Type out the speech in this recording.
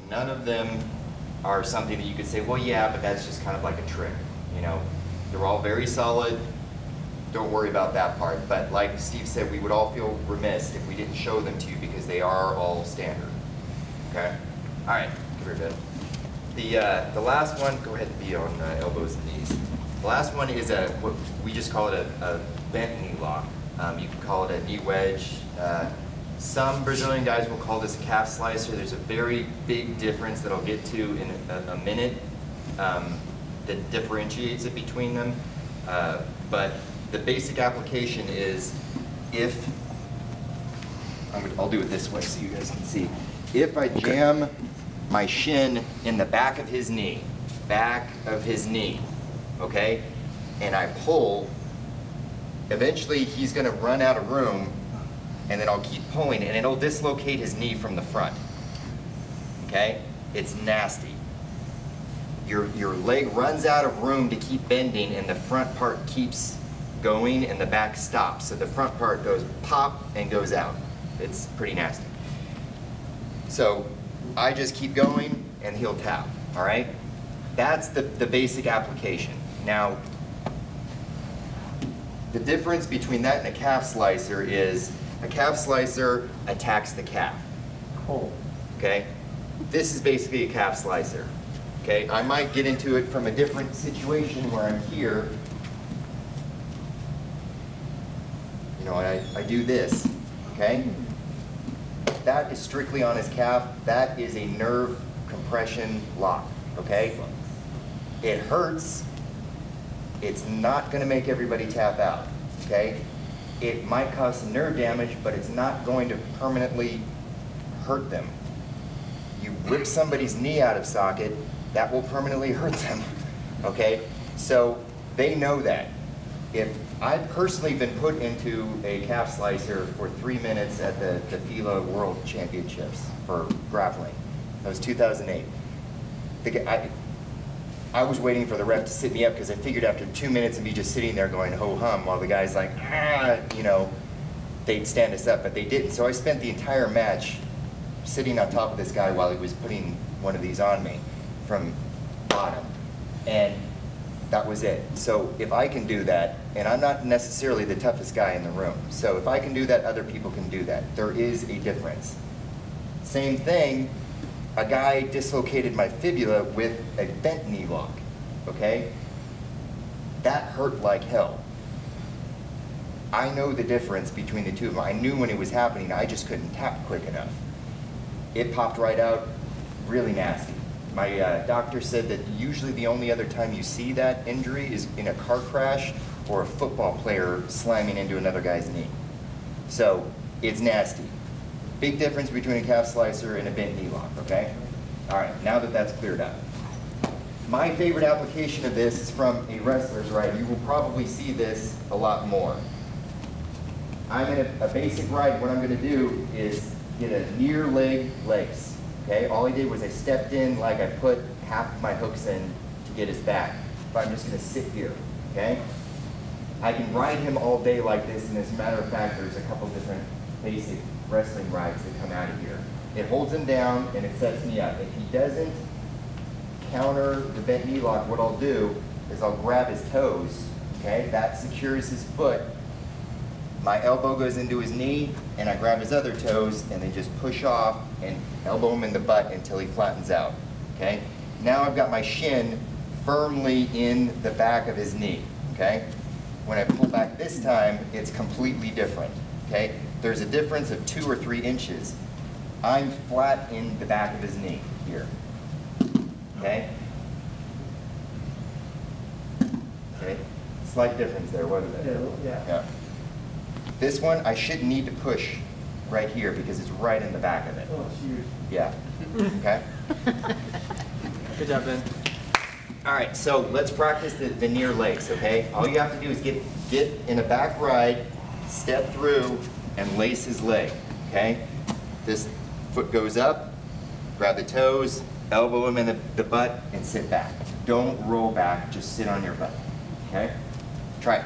None of them are something that you could say, well, yeah, but that's just kind of like a trick. You know, they're all very solid. Don't worry about that part. But like Steve said, we would all feel remiss if we didn't show them to you because they are all standard. Okay? All right, give her a bit. The last one, go ahead and be on elbows and knees. The last one is what we just call it a bent knee lock. You can call it a knee wedge. Some Brazilian guys will call this a calf slicer. There's a very big difference that I'll get to in a minute that differentiates it between them. But the basic application is I'll do it this way so you guys can see. If I jam my shin in the back of his knee, okay, and I pull, eventually he's going to run out of room, and then I'll keep pulling, and it'll dislocate his knee from the front. Okay? It's nasty. Your leg runs out of room to keep bending, and the front part keeps going, and the back stops. So the front part goes pop and goes out. It's pretty nasty. So I just keep going, and he'll tap. All right? That's the basic application. Now, the difference between that and a calf slicer is a calf slicer attacks the calf. Okay? This is basically a calf slicer. Okay? I might get into it from a different situation where I'm here. You know, I do this. Okay? That is strictly on his calf. That is a nerve compression lock. Okay? It hurts. It's not going to make everybody tap out. Okay? It might cause some nerve damage, but it's not going to permanently hurt them. You whip somebody's knee out of socket, that will permanently hurt them. Okay? So they know that. If I've personally been put into a calf slicer for 3 minutes at the FILA World Championships for grappling. That was 2008. I was waiting for the ref to sit me up because I figured after 2 minutes of me just sitting there going ho-hum while the guy's like, you know, they'd stand us up, but they didn't. So I spent the entire match sitting on top of this guy while he was putting one of these on me from bottom. And that was it. So if I can do that, and I'm not necessarily the toughest guy in the room, so if I can do that, other people can do that. There is a difference. Same thing, a guy dislocated my fibula with a bent knee lock, okay? That hurt like hell. I know the difference between the two of them. I knew when it was happening, I just couldn't tap quick enough. It popped right out, really nasty. My doctor said that usually the only other time you see that injury is in a car crash or a football player slamming into another guy's knee. So it's nasty. Big difference between a calf slicer and a bent knee lock, okay? All right, now that that's cleared up. My favorite application of this is from a wrestler's ride. You will probably see this a lot more. I'm in a basic ride. What I'm going to do is get a near leg lace. Okay, all I did was I stepped in like I put half of my hooks in to get his back. But I'm just going to sit here, okay? I can ride him all day like this, and as a matter of fact, there's a couple different basic wrestling rides that come out of here. It holds him down and it sets me up. If he doesn't counter the bent knee lock, what I'll do is I'll grab his toes, okay? That secures his foot. My elbow goes into his knee, and I grab his other toes, and they just push off and elbow him in the butt until he flattens out, okay? Now I've got my shin firmly in the back of his knee, okay? When I pull back this time, it's completely different, okay? There's a difference of 2 or 3 inches. I'm flat in the back of his knee here, okay? Okay, slight difference there, wasn't it? Yeah. This one, I shouldn't need to push right here because it's right in the back of it. Oh, it's huge. Yeah, okay? Good job, Ben. All right, so let's practice the near legs, okay? All you have to do is get in a back ride, step through, and lace his leg, okay? This foot goes up, grab the toes, elbow him in the butt, and sit back. Don't roll back, just sit on your butt, okay? Try it.